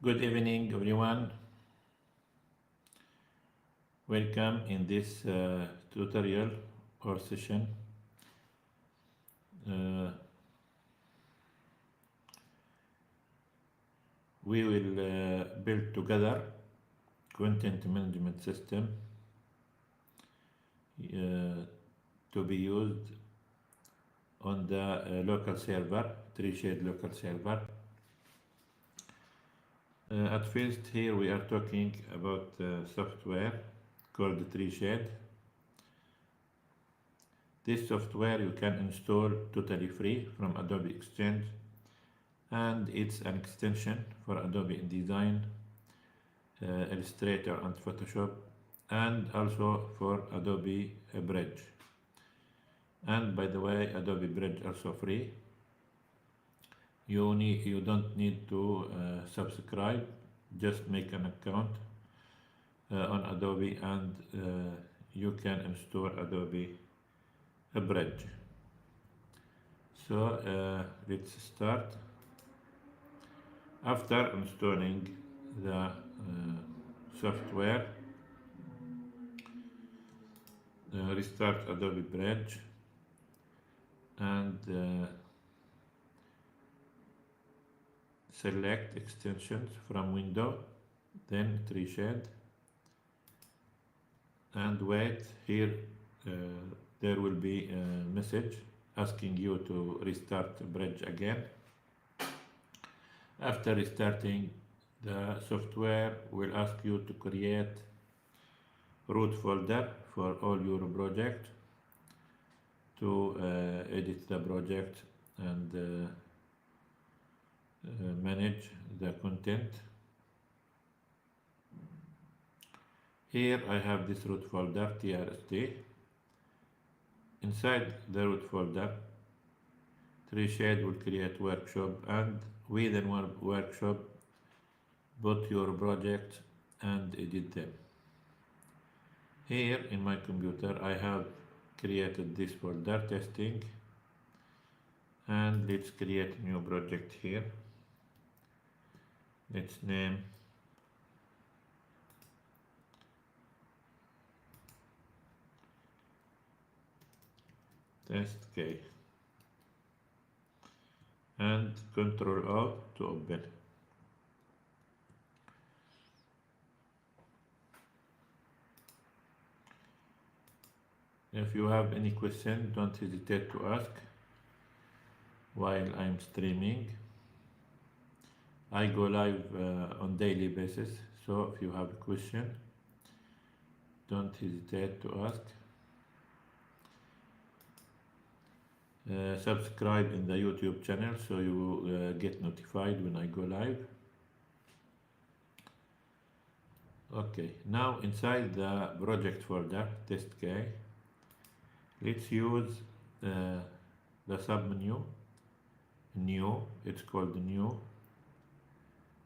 Good evening, everyone. Welcome in this tutorial or session. Uh, we will build together content management system to be used on the local server, TreeShade local server. At first, here we are talking about software called TreeShade. This software you can install totally free from Adobe Exchange, and it's an extension for Adobe InDesign, Illustrator and Photoshop, and also for Adobe Bridge. And by the way, Adobe Bridge also free. You don't need to subscribe, just make an account on Adobe and you can install Adobe Bridge. So let's start. After installing the software, restart Adobe Bridge and select extensions from window, then TreeShade, and wait. Here there will be a message asking you to restart the bridge again. After restarting, the software will ask you to create root folder for all your project, to edit the project and manage the content. Here I have this root folder TRST. Inside the root folder, TreeShade will create workshop, and within one workshop put your project and edit them. Here in my computer I have created this folder testing, and let's create a new project here. Let's name test K and Ctrl O to open. If you have any question, don't hesitate to ask while I'm streaming. I go live on daily basis, so if you have a question, don't hesitate to ask. Subscribe in the YouTube channel so you get notified when I go live. Okay, now inside the project folder test K, let's use the submenu new. It's called new.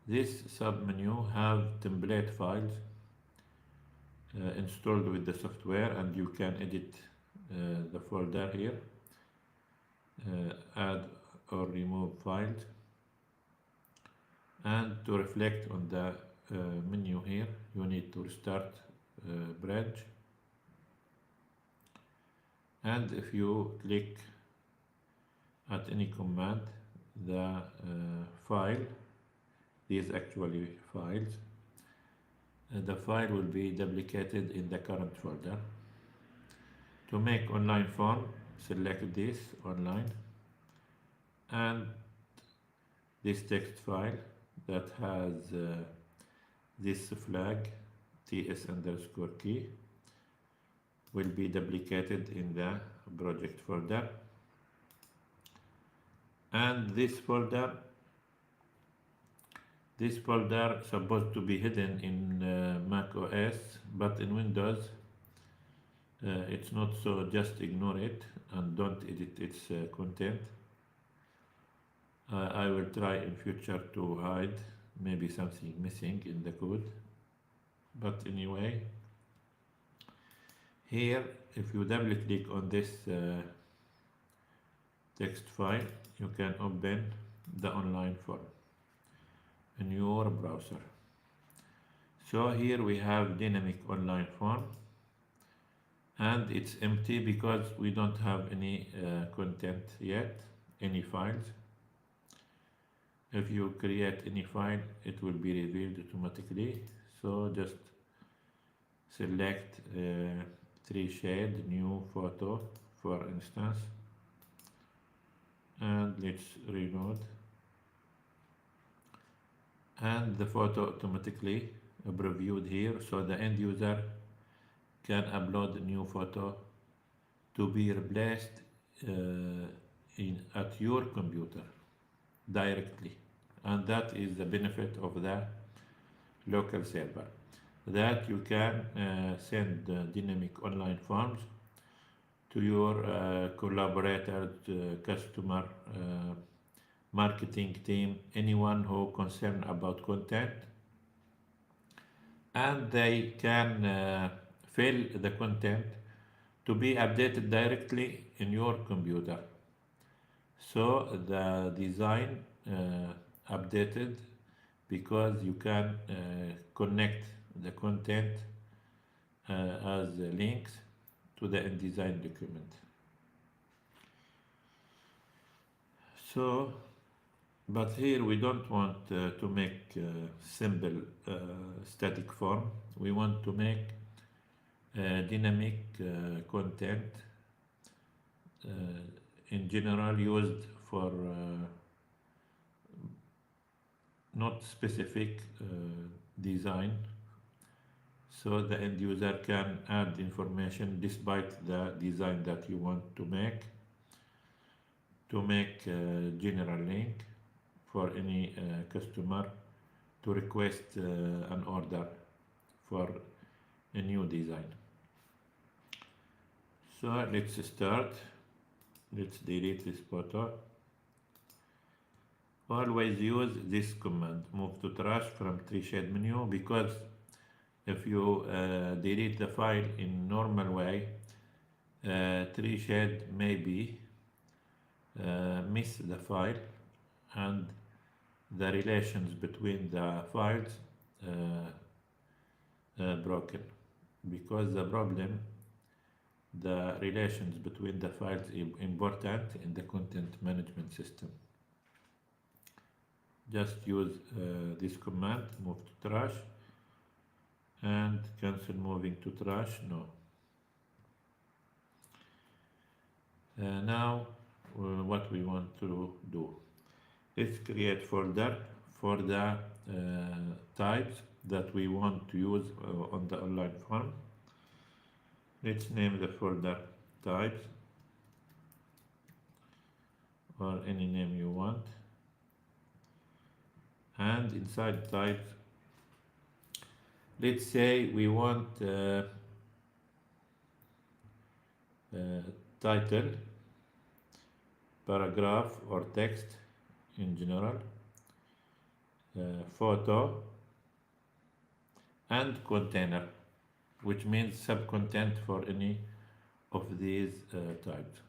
This submenu have template files installed with the software, and you can edit the folder here, add or remove files. And to reflect on the menu here, you need to restart Bridge. And if you click at any command, the file, these actually files, the file will be duplicated in the current folder. To make online form, select this online, and this text file that has this flag ts_key will be duplicated in the project folder. And this folder supposed to be hidden in Mac OS, but in Windows it's not, so just ignore it and don't edit its content. I will try in future to hide maybe something missing in the code, but anyway, here if you double click on this text file, you can open the online form. in your browser. So here we have dynamic online form, and it's empty because we don't have any content yet, any files. If you create any file, it will be revealed automatically. So just select TreeShade, new photo, for instance, and let's reload. And the photo automatically previewed here, so the end user can upload a new photo to be replaced at your computer directly. And that is the benefit of the local server, that you can send dynamic online forms to your collaborators, customer, marketing team, anyone who concerned about content, and they can fill the content to be updated directly in your computer. So the design updated because you can connect the content as links to the InDesign document. So, but here we don't want to make simple static form. We want to make dynamic content in general used for not specific design, so the end user can add information despite the design that you want to make a general link for any customer to request an order for a new design. So let's start. Let's delete this photo. Always use this command, move to trash from TreeShade menu, because if you delete the file in normal way, TreeShade maybe miss the file, and the relations between the files broken, because the problem, the relations between the files is important in the content management system. Just use this command, move to trash, and cancel moving to trash, no. Now what we want to do, let's create folder for the types that we want to use on the online form. Let's name the folder types, or any name you want, and inside types, let's say we want title, paragraph or text in general, photo, and container, which means sub-content for any of these types.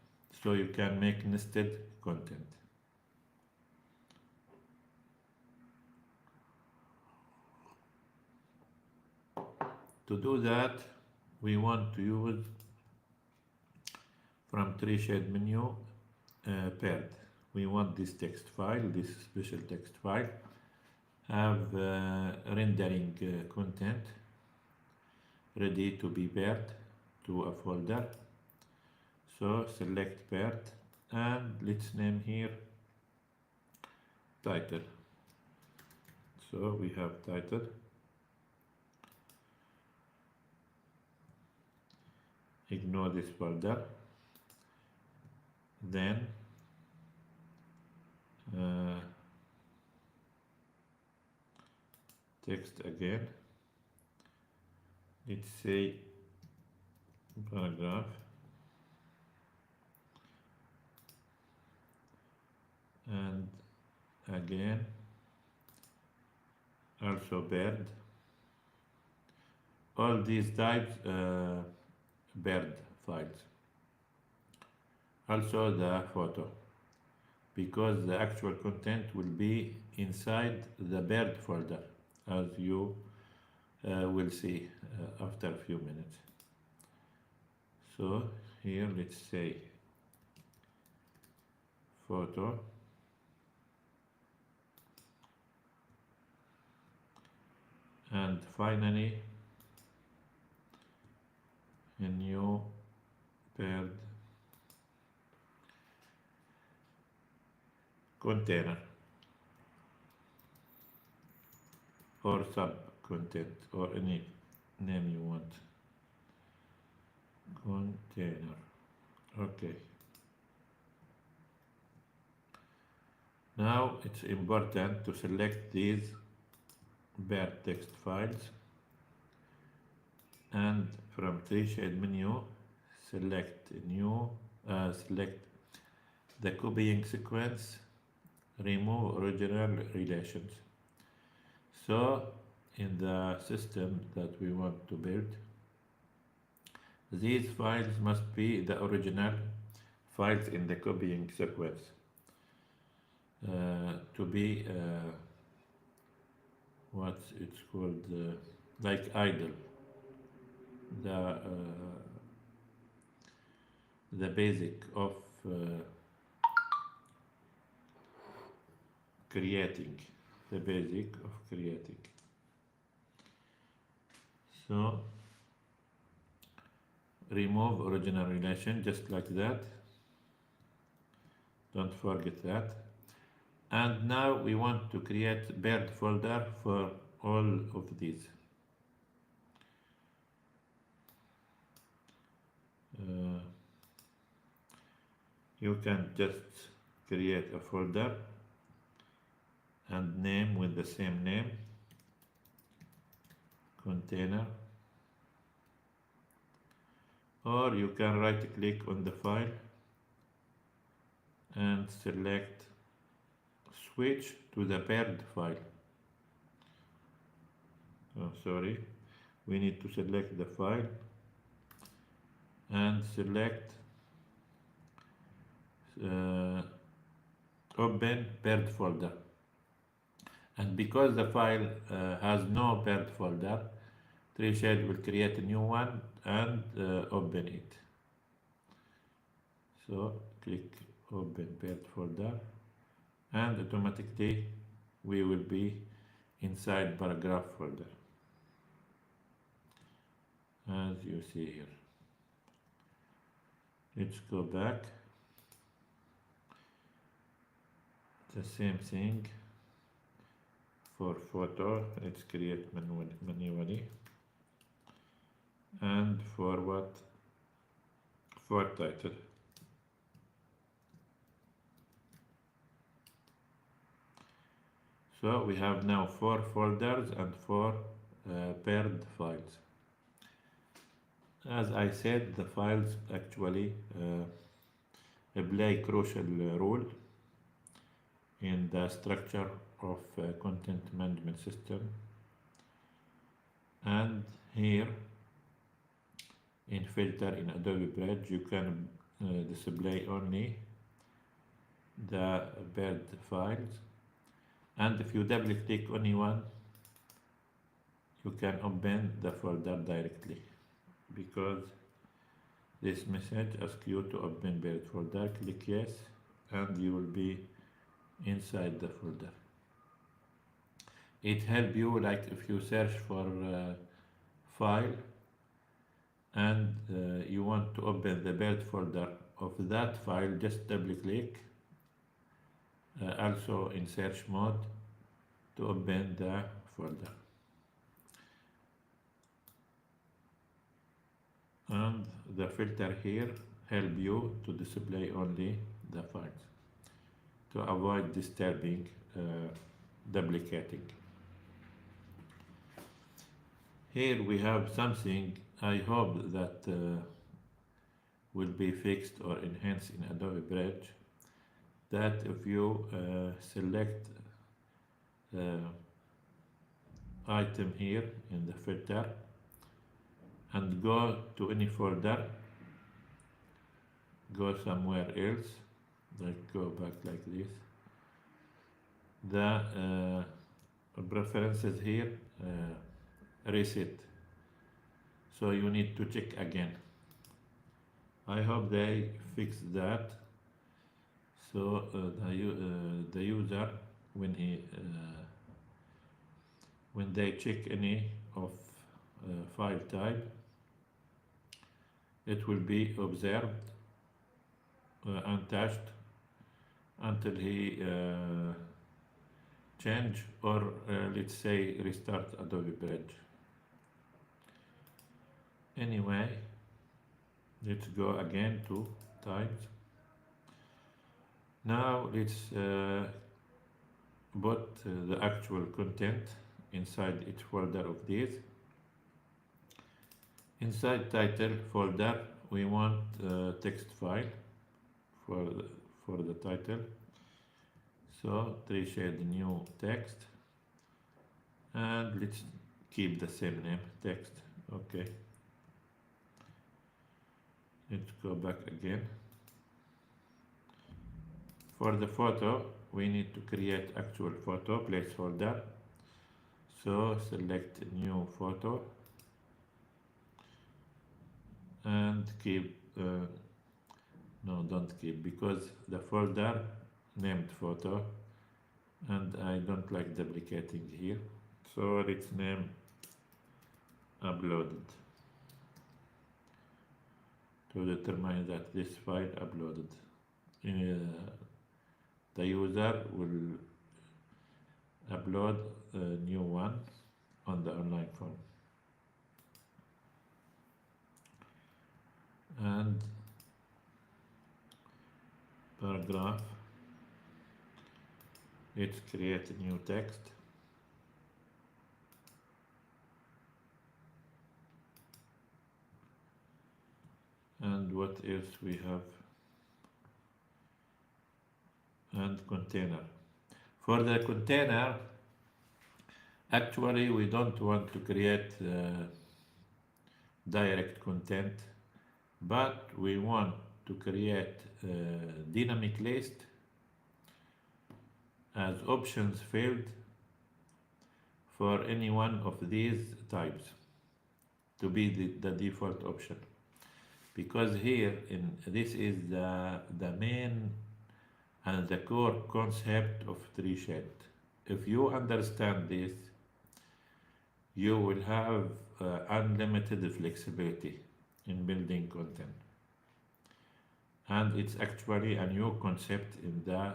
So you can make nested content. To do that, we want to use from TreeShade menu paired. We want this text file, this special text file, have rendering content ready to be paired to a folder. So select paired, and let's name here title. So we have title. Ignore this folder. Then text again. Let's say paragraph, and again also bird. All these types bird files. Also the photo, because the actual content will be inside the bird folder, as you will see after a few minutes. So here let's say photo, and finally a new bird container or sub content or any name you want. Container. Okay. Now it's important to select these bird text files, and from TreeShade menu select new, select the copying sequence, remove original relations. So in the system that we want to build, these files must be the original files in the copying sequence to be what it's called, like idle, the basic of creating, the basic of creating. So remove original relation just like that, don't forget that. And now we want to create bird folder for all of these. You can just create a folder and name with the same name, container, or you can right click on the file and select switch to the bird file. Oh, sorry, we need to select the file and select open bird folder. And because the file has no bird folder, TreeShade will create a new one and open it. So click open bird folder, and automatically we will be inside paragraph folder, as you see here. Let's go back. The same thing for photo, let's create manually. And for what? For title. So we have now 4 folders and 4 paired files. As I said, the files actually play a crucial role in the structure of content management system. And here in filter in Adobe Bridge, you can display only the bird files, and if you double click only one, you can open the folder directly, because this message asks you to open bird folder. Click yes, and you will be inside the folder. It helps you, like if you search for file and you want to open the bird folder of that file, just double click, also in search mode, to open the folder. And the filter here help you to display only the files, to avoid disturbing duplicating. Here we have something I hope that will be fixed or enhanced in Adobe Bridge, that if you select item here in the filter and go to any folder, go somewhere else, like go back like this, the preferences here reset, so you need to check again. I hope they fix that. So the user, when he when they check any of file type, it will be observed untouched until he change or let's say restart Adobe Bridge. Anyway, let's go again to types. Now let's put the actual content inside each folder of these. Inside title folder, we want text file for the title. So TreeShade new text, and let's keep the same name, text. Okay. Let's go back again. For the photo, we need to create actual photo placeholder. So select new photo and keep, no, don't keep, because the folder named photo and I don't like duplicating here. So let's name uploaded to determine that this file uploaded. The user will upload a new one on the online form. And paragraph, let's create a new text. And what else we have? And container. For the container, actually we don't want to create direct content, but we want to create a dynamic list as options field for any one of these types to be the default option. Because here this is the main and the core concept of TreeShade. If you understand this, you will have unlimited flexibility in building content. And it's actually a new concept in the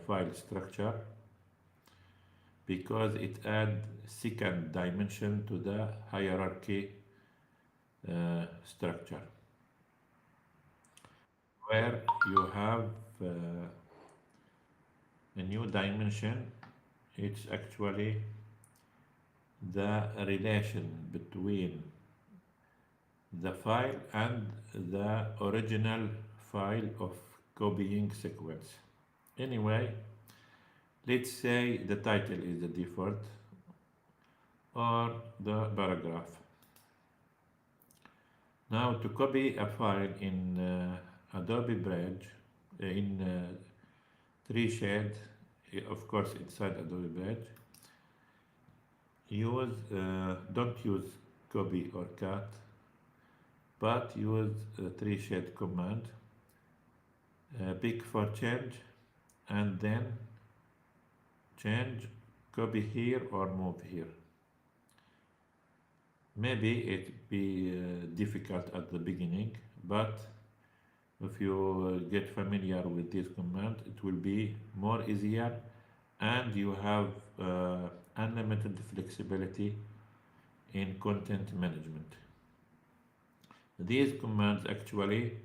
file structure, because it adds second dimension to the hierarchy structure, where you have a new dimension. It's actually the relation between the file and the original file of copying sequence. Anyway, let's say the title is the default or the paragraph. Now to copy a file in Adobe Bridge, in TreeShade, of course inside Adobe Bridge, use don't use copy or cut, but use TreeShade command, pick for change, and then change, copy here or move here. Maybe it be difficult at the beginning, but if you get familiar with this command, it will be more easier, and you have unlimited flexibility in content management. These commands actually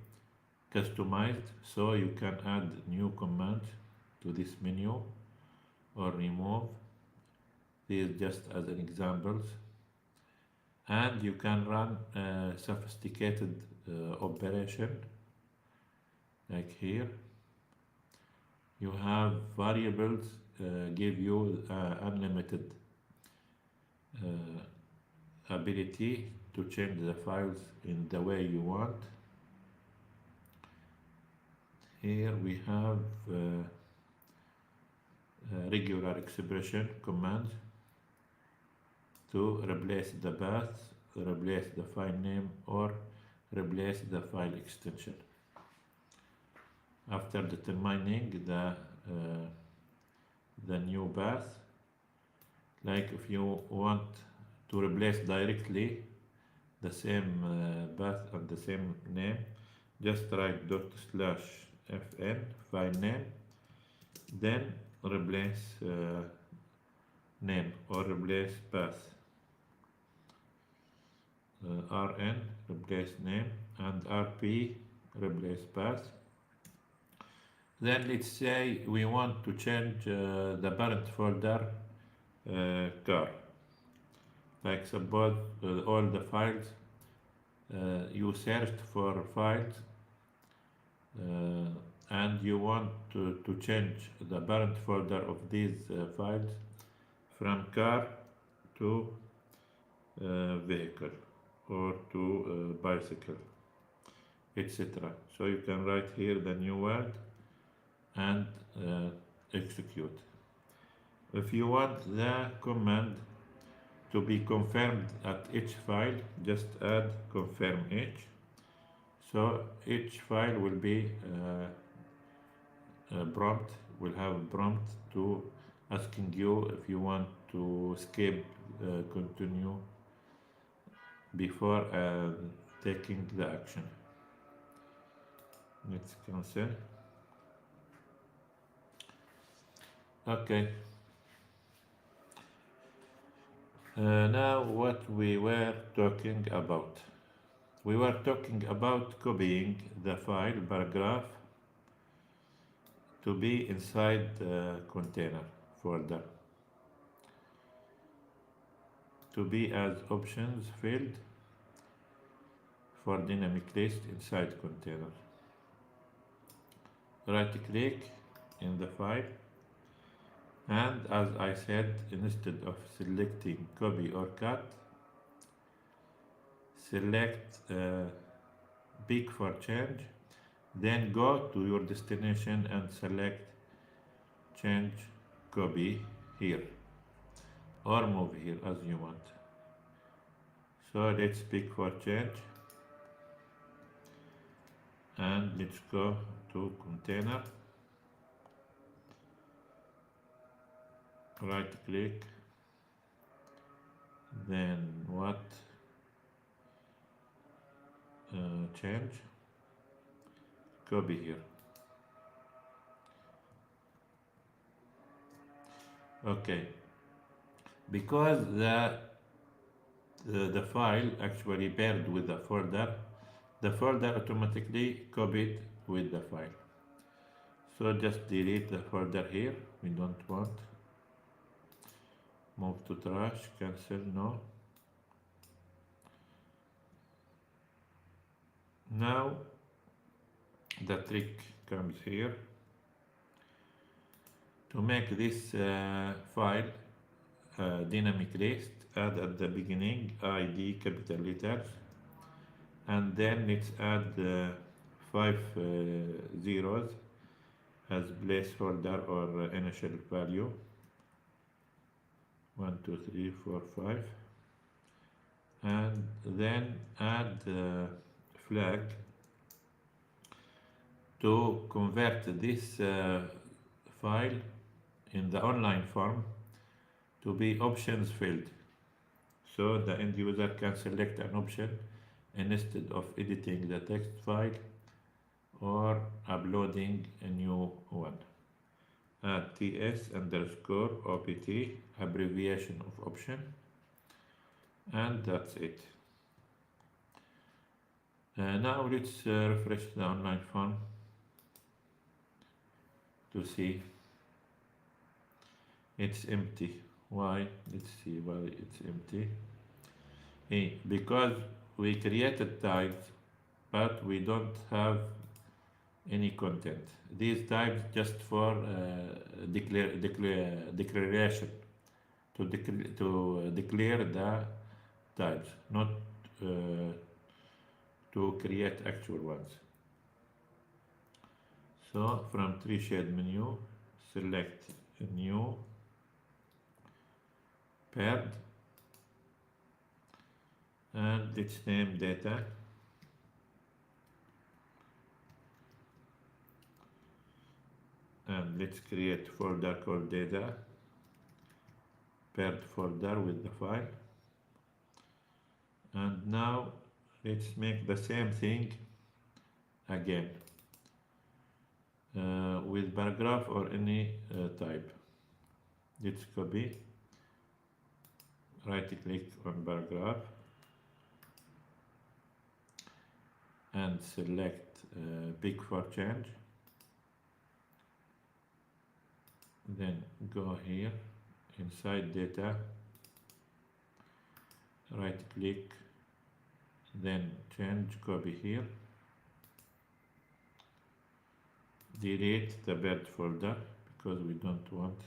customized, so you can add new commands to this menu or remove. These just as an examples. And you can run sophisticated operation like here. You have variables give you unlimited ability to change the files in the way you want. Here we have regular expression commands to replace the path, replace the file name, or replace the file extension. After determining the new path, like if you want to replace directly the same path and the same name, just write dot slash fn file name, then replace name or replace path. rn replace name and rp replace path. Then let's say we want to change the parent folder car. Like suppose all the files you searched for files and you want to change the parent folder of these files from car to vehicle or to bicycle, etc. So you can write here the new word and execute. If you want the command to be confirmed at each file, just add confirm each. So each file will be prompt, will have a prompt to asking you if you want to skip, continue before taking the action. Let's cancel. Okay. Now what we were talking about. We were talking about copying the file paragraph to be inside the container folder, to be as options field for dynamic list inside container. Right click in the file, and as I said, instead of selecting copy or cut, select pick for change, then go to your destination and select change copy here or move here as you want. So let's pick for change and let's go to container, right click, then what, change copy here. Okay, because the file actually paired with the folder automatically copied with the file. So just delete the folder here, we don't want. Move to trash, cancel, no. Now the trick comes here. To make this file dynamic list, add at the beginning ID capital letters, and then let's add 5 zeros as placeholder or initial value. 1, 2, 3, 4, 5, and then add flag to convert this file in the online form to be options field, so the end user can select an option instead of editing the text file or uploading a new one. Add ts underscore opt, abbreviation of option, and that's it. Now let's refresh the online form to see it's empty. Why? Let's see why it's empty. Hey, because we created types but we don't have any content. These types just for declaration, to declare the types, not to create actual ones. So from TreeShade menu, select a new paired, and let's name data, and let's create folder called data, paired folder with the file. And now let's make the same thing again with paragraph or any type. Let's copy, right click on paragraph and select pick for change, then go here inside data, right click, then change, copy here, delete the bird folder because we don't want,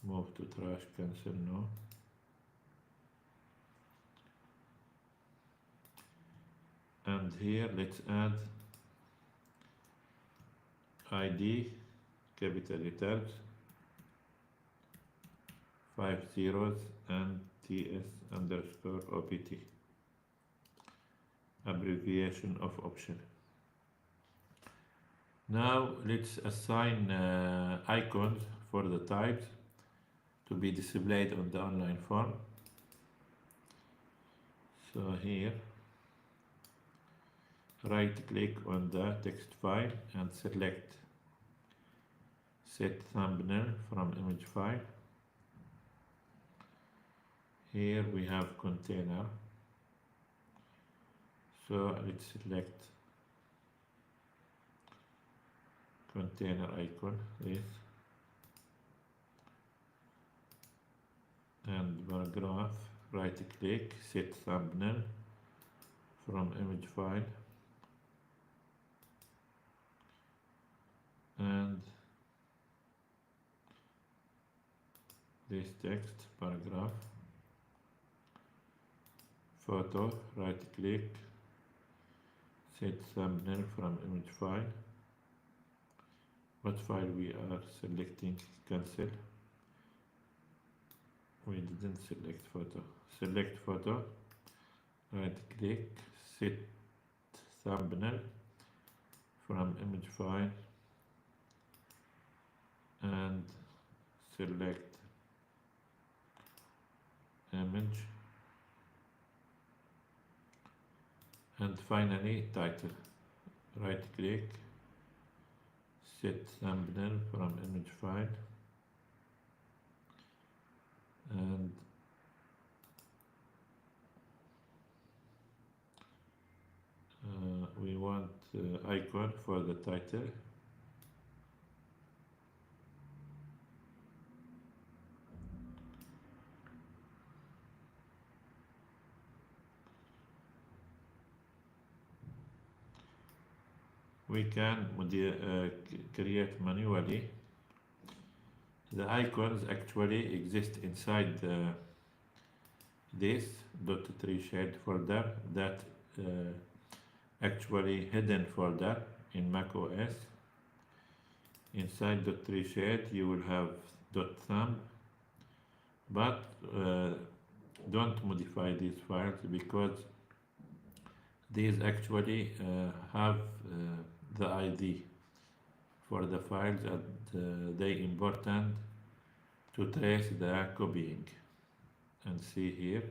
move to trash, cancel, no, and here let's add ID, capital letters, 5 zeros, and TS underscore OPT, abbreviation of option. Now let's assign icons for the types to be displayed on the online form. So here, right click on the text file and select set thumbnail from image file. Here we have container, so let's select container icon, this, and paragraph, right click, set thumbnail from image file, and this text, paragraph, photo, right click, set thumbnail from image file. What file we are selecting? Cancel. We didn't select photo. Select photo, right click, set thumbnail from image file, and select image, and finally title, right click, set thumbnail from image file, and we want icon for the title. We can create manually. The icons actually exist inside this .TreeShade folder, that actually hidden folder in Mac OS. Inside .TreeShade you will have .thumb, but don't modify these files because these actually have the ID for the files, and they important to trace the copying. And see here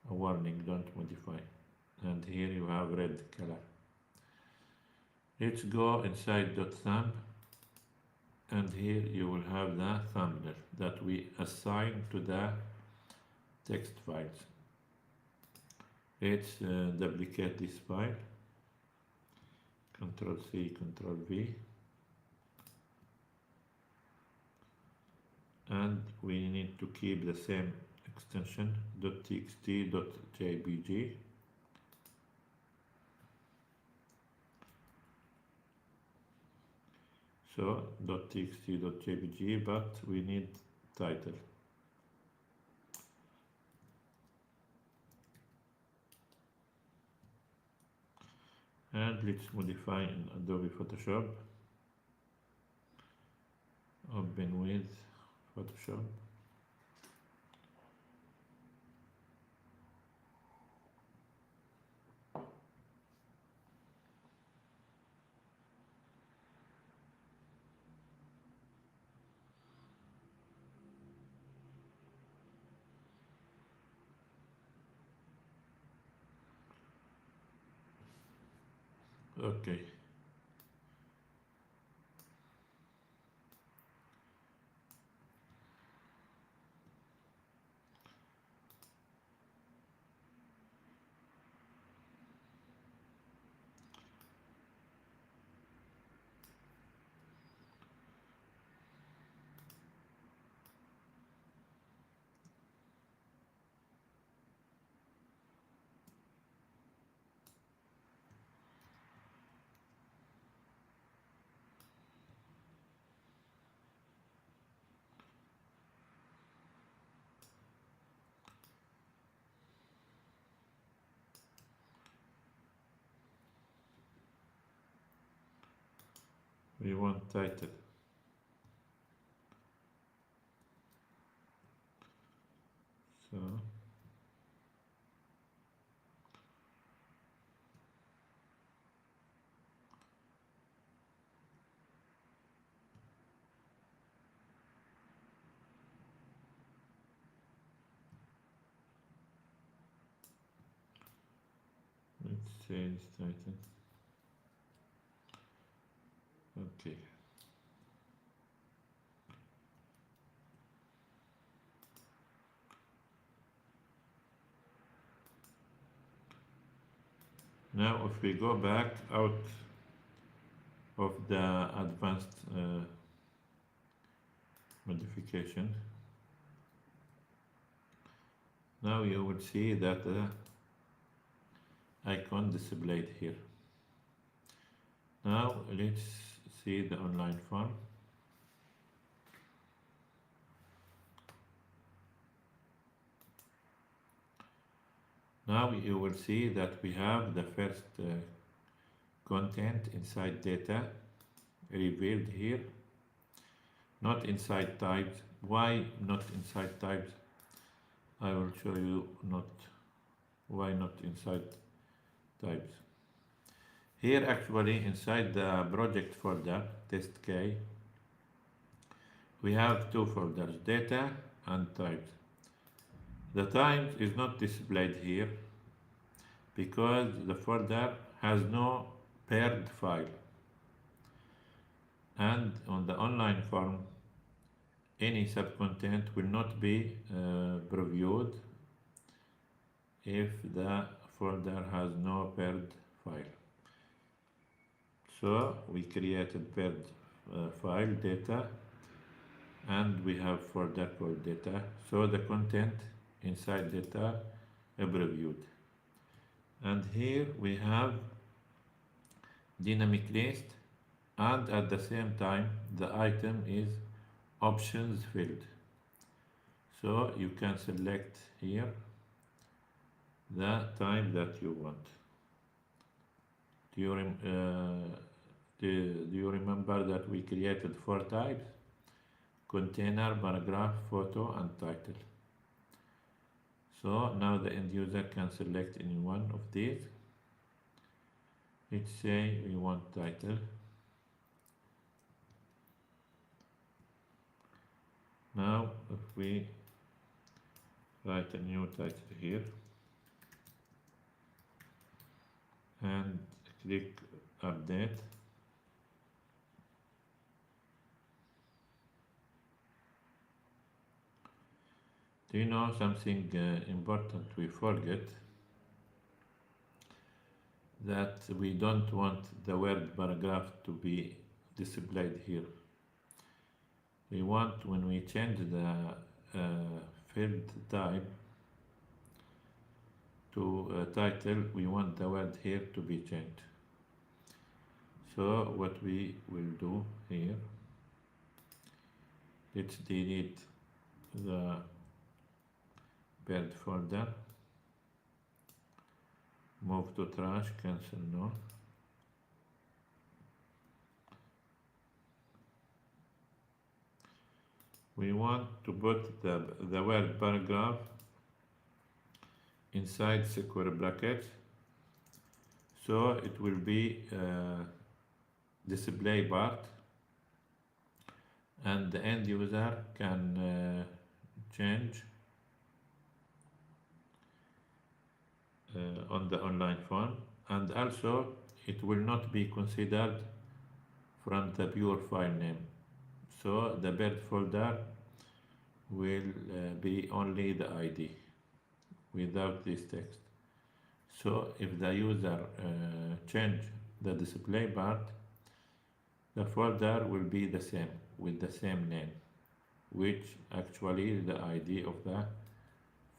a warning, don't modify, and here you have red color. Let's go inside .thumb, and here you will have the thumbnail that we assign to the text files. Let's duplicate this file, Ctrl C, Ctrl V, and we need to keep the same extension .txt, .jpg. So .txt, .jpg, but we need title. And let's modify in Adobe Photoshop. open with Photoshop. Okay. We want title. So let's change title. Okay. Now if we go back out of the advanced modification, now you will see that the icon displayed here. Now let's see the online form. Now you will see that we have the first content inside data revealed here, not inside types. Why not inside types? I will show you why not inside types. Here actually inside the project folder, test K, we have two folders, data and types. The types is not displayed here because the folder has no paired file. And on the online form, any subcontent will not be previewed if the folder has no paired file. So we created paired file data, and we have folder called data. So the content inside data previewed. And here we have dynamic list, and at the same time the item is options field. So you can select here the type that you want. Do you remember that we created 4 types? Container, paragraph, photo, and title. So now the end user can select any one of these. Let's say we want title. Now if we write a new title here and click update, do you know something important we forget? That we don't want the word paragraph to be displayed here. We want, when we change the field type to title, we want the word here to be changed. So what we will do here, let's delete the paired folder, move to trash, cancel no. we want to put the word paragraph inside square brackets, so it will be display part, and the end user can change on the online form, and also it will not be considered from the pure file name. So the bird folder will be only the ID without this text. So if the user change the display part, the folder will be the same with the same name, which actually is the ID of the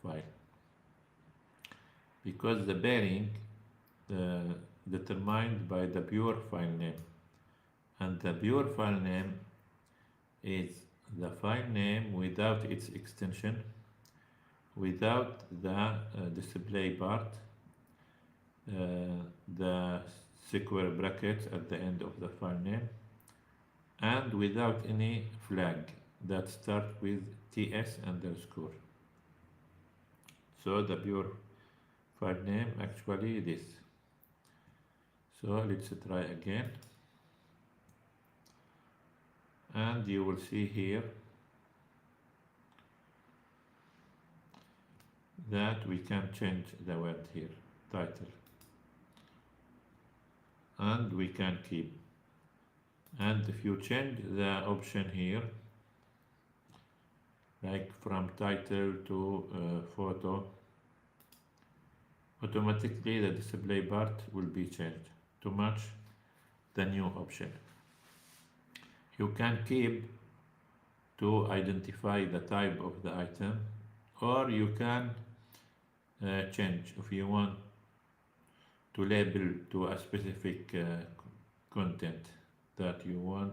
file. Because the pairing determined by the pure file name, and the pure file name is the file name without its extension, without the display part, the square brackets at the end of the file name, and without any flag that start with ts underscore. So the pure file name actually this. So let's try again, and you will see here that we can change the word here, title, and we can keep. And if you change the option here, like from title to photo, automatically the display part will be changed to match the new option. You can keep to identify the type of the item, or you can change if you want to label to a specific content that you want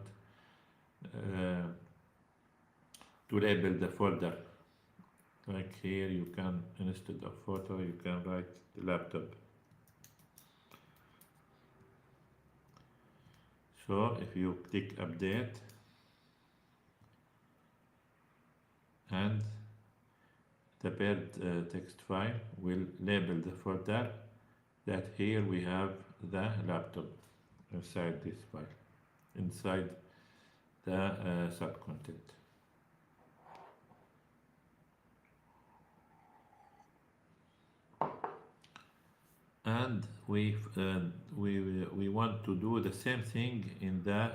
to label the folder. Like here, you can, instead of photo, you can write laptop. So if you click update, and the paired text file will label the folder that here we have the laptop inside this file, inside the sub-content. And we want to do the same thing in the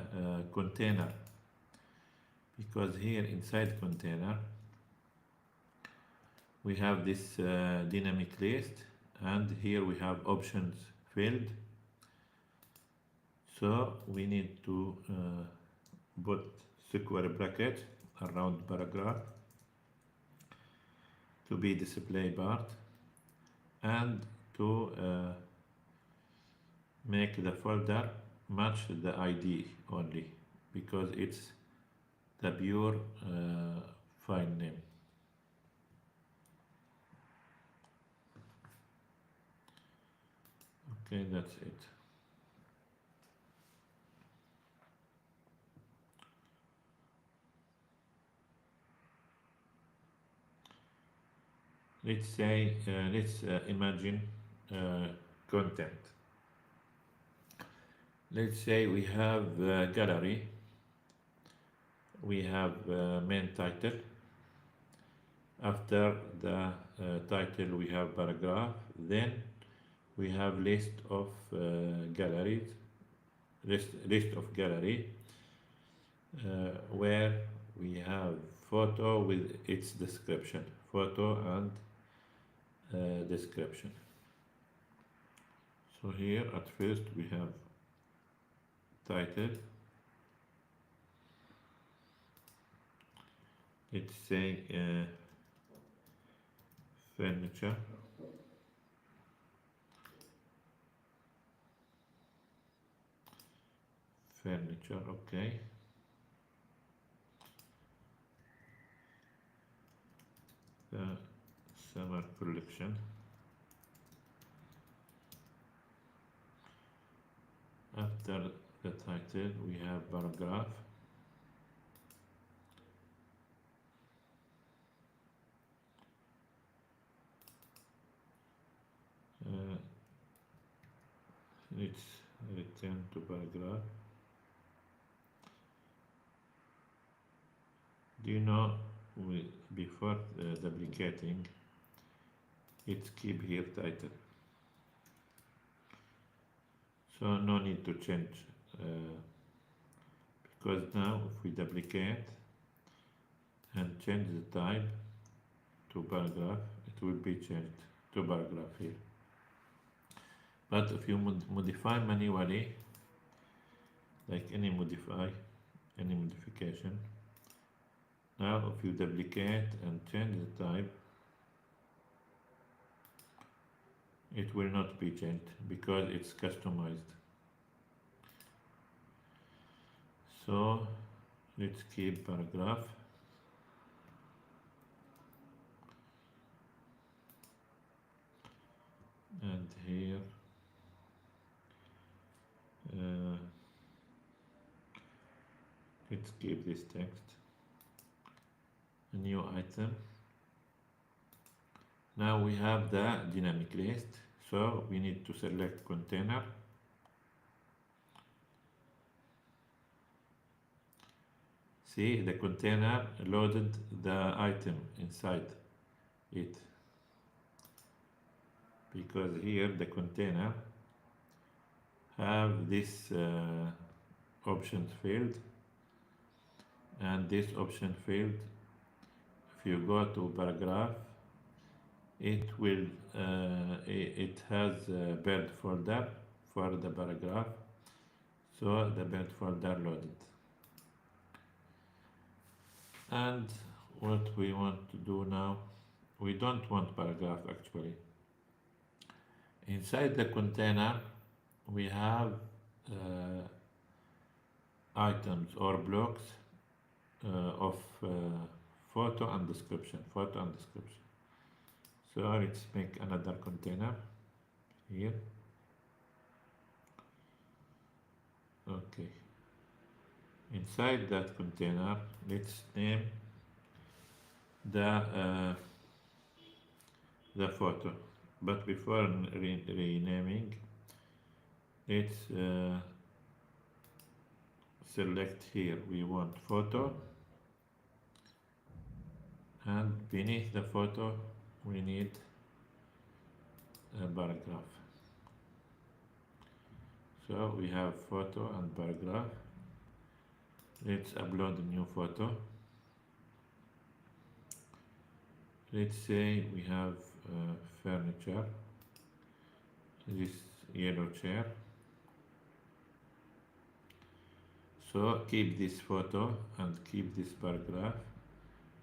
container, because here inside container we have this dynamic list, and here we have options field. So we need to put square bracket around paragraph to be display part, and to make the folder match the ID only, because it's the pure file name. Okay, that's it. Let's say, let's imagine content. Let's say we have a gallery, we have main title, after the title we have paragraph, then we have list of galleries, list of gallery, where we have photo with its description, photo and description. So here at first we have title, let's say furniture, okay. The summer collection. After the title we have paragraph, let's return to paragraph. Do you know, before duplicating, let's keep here title. So no need to change, because now if we duplicate and change the type to paragraph, it will be changed to paragraph here. But if you modify manually, like any modification, now if you duplicate and change the type, it will not be changed because it's customized. So let's keep paragraph. And here let's keep this text, a new item. Now we have the dynamic list, so we need to select container. See, the container loaded the item inside it, because here the container have this options field, and this option field, if you go to paragraph, it will it has a bird folder for the paragraph, so the bird folder loaded. And what we want to do now, we don't want paragraph actually. Inside the container we have items or blocks of photo and description. So let's make another container here. Okay. Inside that container, let's name the photo. But before renaming, let's select here. We want photo, and beneath the photo, we need a paragraph. So we have photo and paragraph. Let's upload a new photo. Let's say we have furniture, this yellow chair. So keep this photo and keep this paragraph,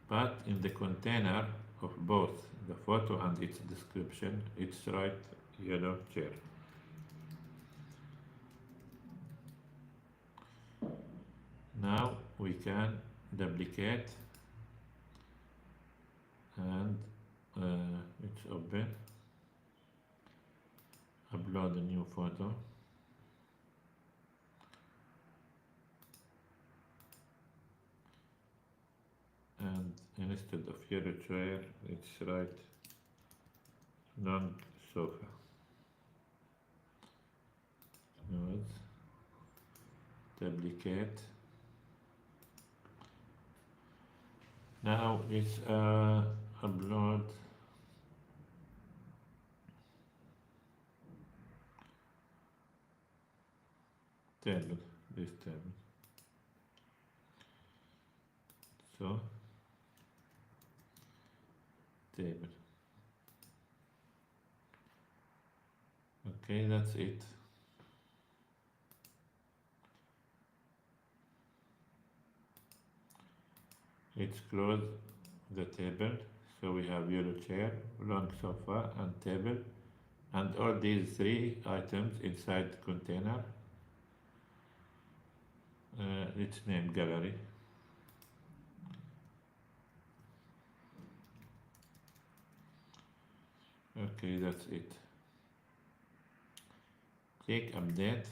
but in the container of both the photo and its description, it's write yellow chair. Now we can duplicate and let's open, upload a new photo. And instead of yellow chair, let's write long sofa. Nodes, duplicate. Now let's upload table, this table. So table. Okay, that's it. Let's close the table. So we have yellow chair, long sofa, and table, and all these three items inside the container. Let's name gallery. Okay, that's it. Click update.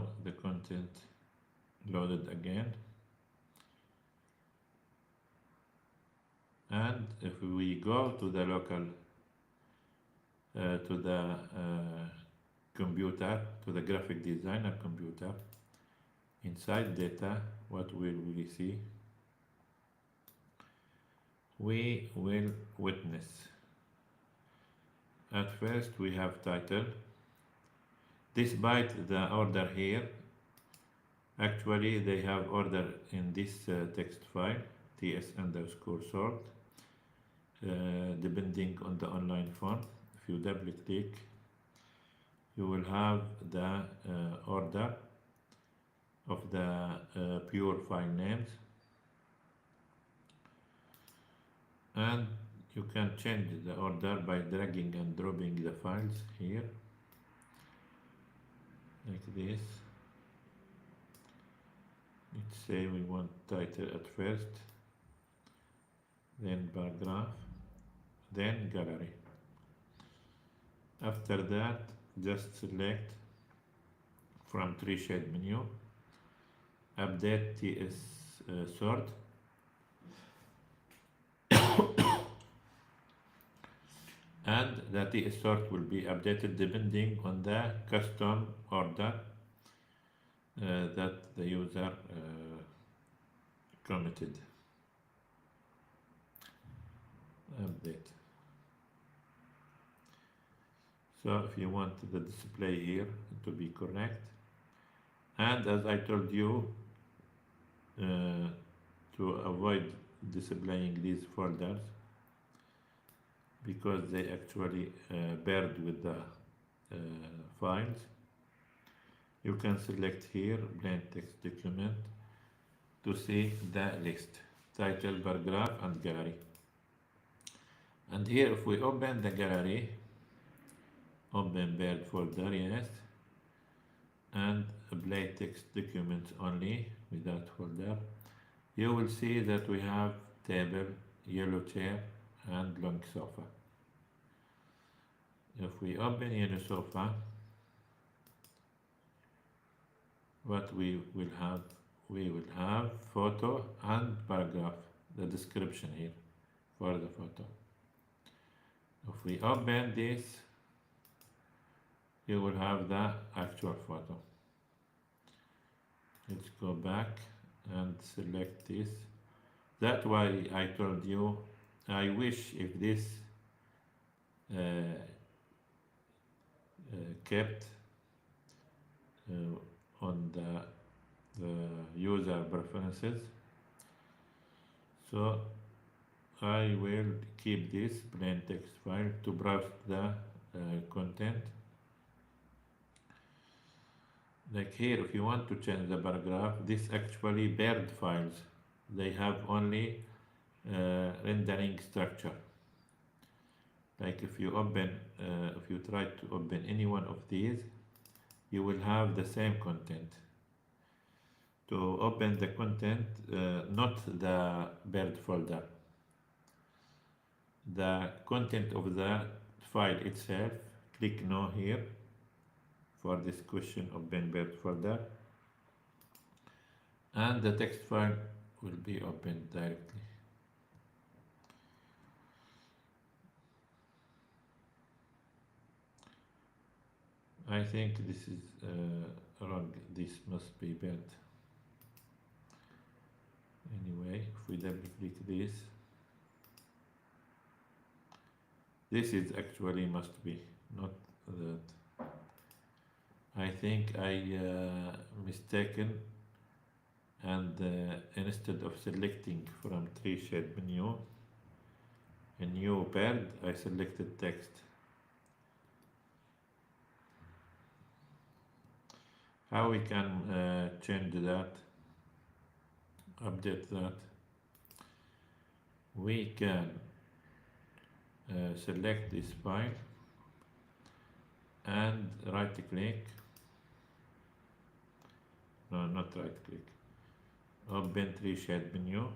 now the content loaded again, and if we go to the local to the computer, to the graphic designer computer, inside data, what will we see? We will witness. At first we have title. Despite the order here, actually they have order in this text file, ts_sort, depending on the online form. If you double click, you will have the order of the pure file names, and you can change the order by dragging and dropping the files here, like this. Let's say we want title at first, then paragraph, then gallery. After that, just select from TreeShade menu, update TS sort, and the TS sort will be updated depending on the custom order that the user committed. Update. So if you want the display here to be correct, and as I told you, to avoid displaying these folders because they actually paired with the files, you can select here plain text document to see the list, title, paragraph, and gallery. And here if we open the gallery, open paired folder, yes, and play text documents only without folder, you will see that we have table, yellow chair, and long sofa. If we open yellow sofa, what we will have photo and paragraph, the description here for the photo. If we open this, you will have the actual photo. Let's go back and select this. That's why I told you, I wish if this kept on the user preferences. So I will keep this plain text file to browse the content. Like here, if you want to change the paragraph, this actually paired files. They have only rendering structure. Like if you try to open any one of these, you will have the same content. To open the content, not the paired folder, the content of the file itself, click no here for this question, open paired folder, and the text file will be opened directly. I think this is wrong. This must be bad. Anyway, if we double click this is actually must be, not that. I think I mistaken, and instead of selecting from TreeShade menu a new paired, I selected text. How we can change that, update that? We can select this file and right click, no, not right click, open TreeShade menu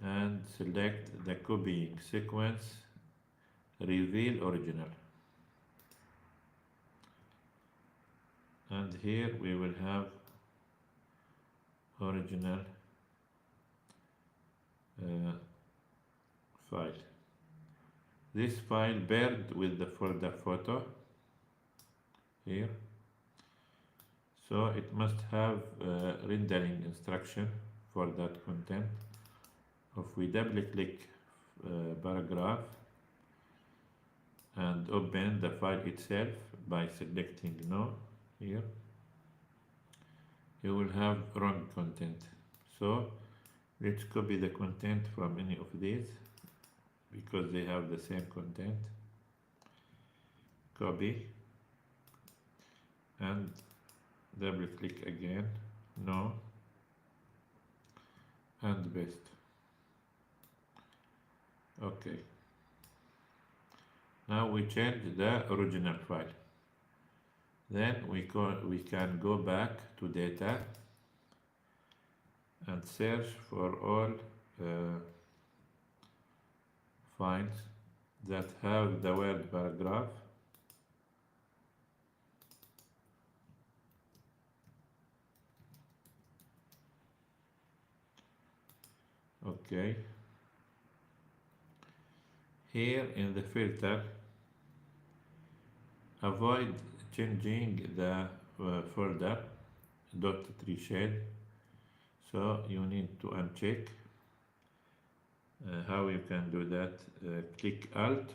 and select the copying sequence, reveal original, and here we will have original file. This file paired with the folder photo here, so it must have rendering instruction for that content. If we double click paragraph and open the file itself by selecting no here, you will have wrong content. So let's copy the content from any of these because they have the same content. Copy and double click again, no, and paste. Okay. Now we change the original file. Then we can go back to data and search for all files that have the word paragraph. Okay. Here in the filter, avoid changing the folder .TreeShade. So you need to uncheck. How you can do that? Click Alt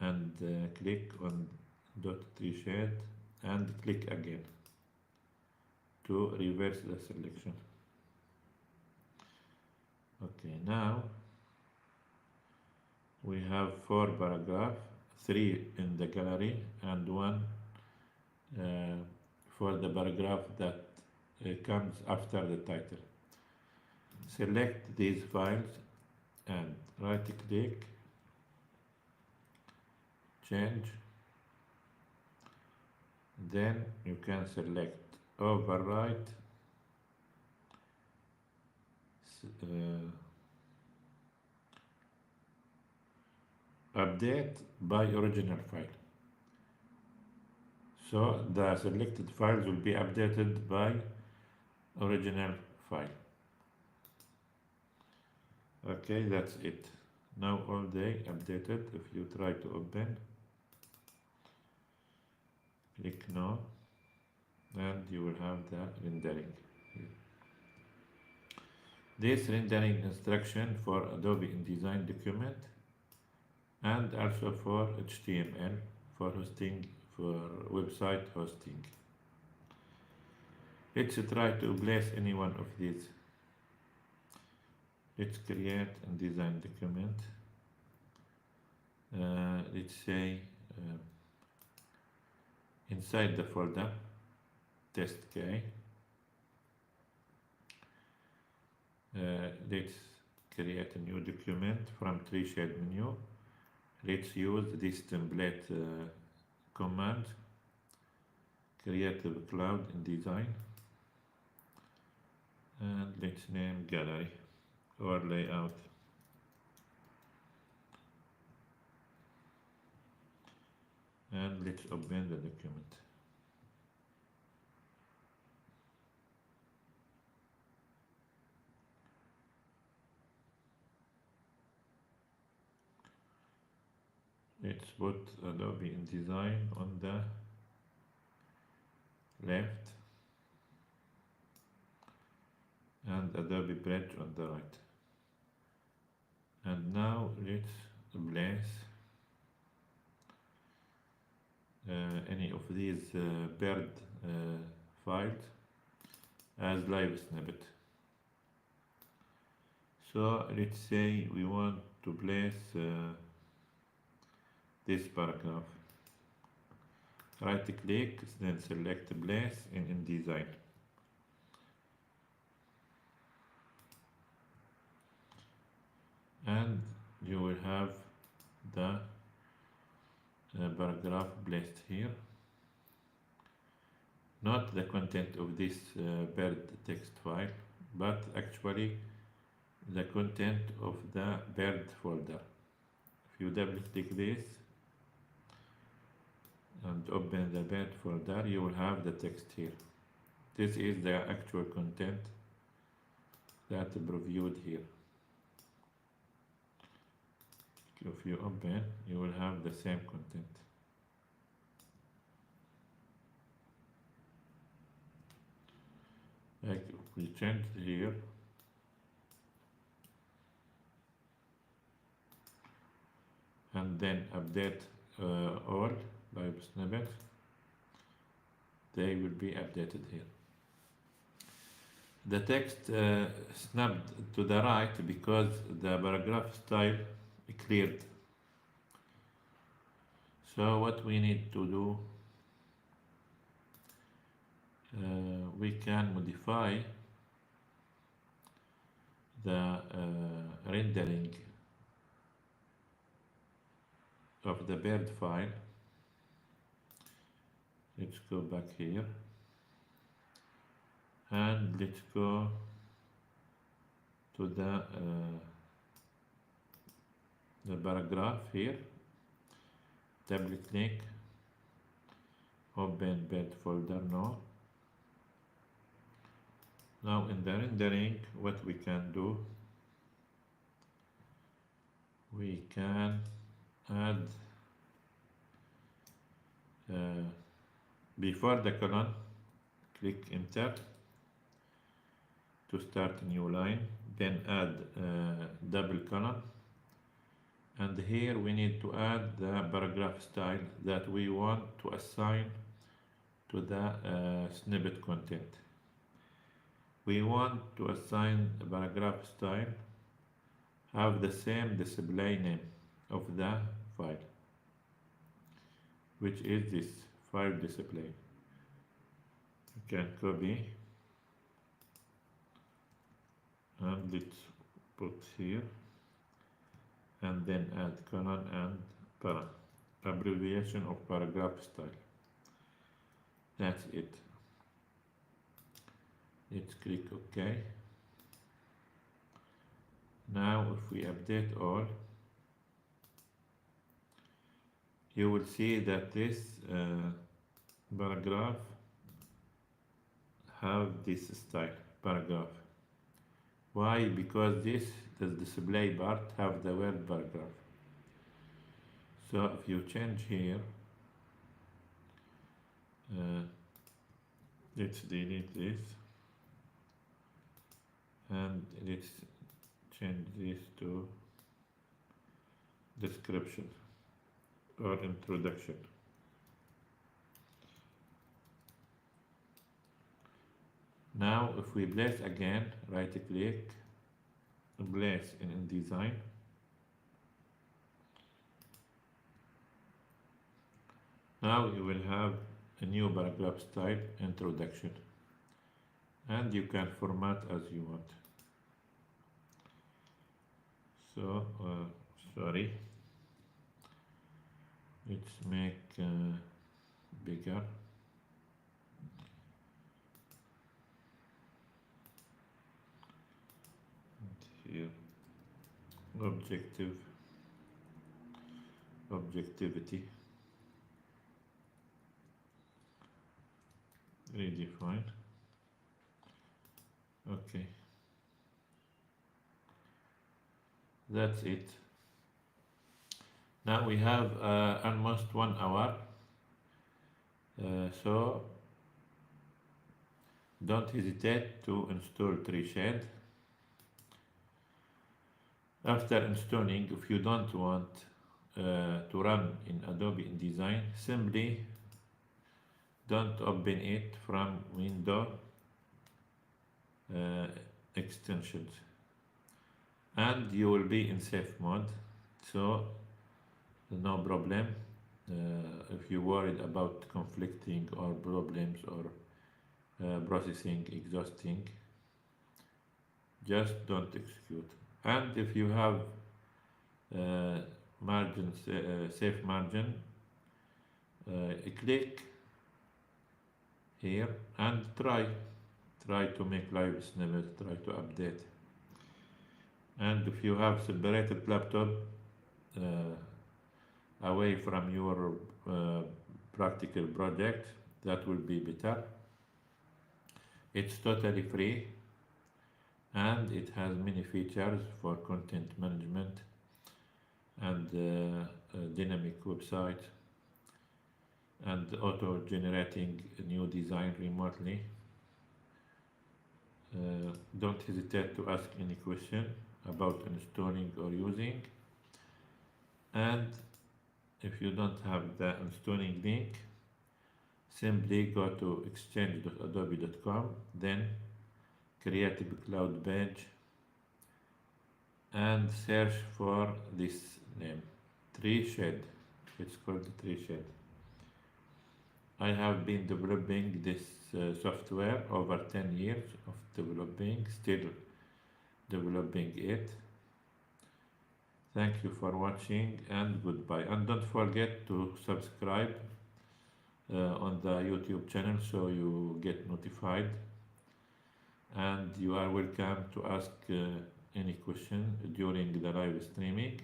and click on .TreeShade and click again to reverse the selection. Okay, now we have 4 paragraphs, 3 in the gallery and 1 for the paragraph that comes after the title. Select these files and right click, change, then you can select overwrite, update by original file. So the selected files will be updated by original file. Okay, that's it. Now all day updated. If you try to open, click no, and you will have the rendering here. This rendering instruction for Adobe InDesign document and also for HTML for hosting, for website hosting. Let's try to place any one of these. Let's create a design document. Let's say inside the folder test K. Let's create a new document from TreeShade menu. Let's use this template command, Creative Cloud InDesign, and let's name gallery or layout. And let's open the document. Let's put Adobe InDesign on the left and Adobe Bridge on the right. And now let's place any of these bird files as live snippet. So let's say we want to place this paragraph. Right click, then select place in InDesign. And you will have the paragraph placed here. Not the content of this bird text file, but actually the content of the bird folder. If you double click this, and open the bed folder, you will have the text here. This is the actual content that previewed here. If you open, you will have the same content. Like if we change here, and then update all by snippets, they will be updated here. The text snapped to the right because the paragraph style cleared. So what we need to do, we can modify the rendering of the bird file. Let's go back here and let's go to the paragraph here. Double click, open bird folder now. Now in the rendering, what we can do, we can add before the colon, click enter to start a new line, then add double colon, and here we need to add the paragraph style that we want to assign to the snippet content. We want to assign the paragraph style have the same display name of the file, which is this file display. You can copy and let's put here and then add colon and para, abbreviation of paragraph style. That's it. Let's click OK. Now if we update all, you will see that this paragraph have this style, paragraph. Why? Because the display part have the word paragraph. So if you change here, let's delete this and let's change this to description or introduction. Now if we place again, right click, place in InDesign, now you will have a new paragraph style, introduction, and you can format as you want. So sorry, let's make bigger. And here objectivity, redefine. Okay, that's it. Now we have almost 1 hour, so don't hesitate to install TreeShade. After installing, if you don't want to run in Adobe InDesign, simply don't open it from window extensions, and you will be in safe mode, so no problem. If you're worried about conflicting or problems or processing exhausting, just don't execute. And if you have safe margin, click here and try to make live snippet, try to update. And if you have separated laptop away from your practical project, that will be better. It's totally free and it has many features for content management and dynamic website and auto generating new design remotely. Don't hesitate to ask any question about installing or using, and if you don't have the installing link, simply go to exchange.adobe.com, then create a cloud page and search for this name, TreeShade. It's called TreeShade. I have been developing this software over 10 years of developing, still developing it. Thank you for watching and goodbye. And don't forget to subscribe on the YouTube channel so you get notified. And you are welcome to ask any question during the live streaming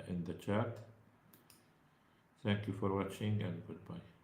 in the chat. Thank you for watching and goodbye.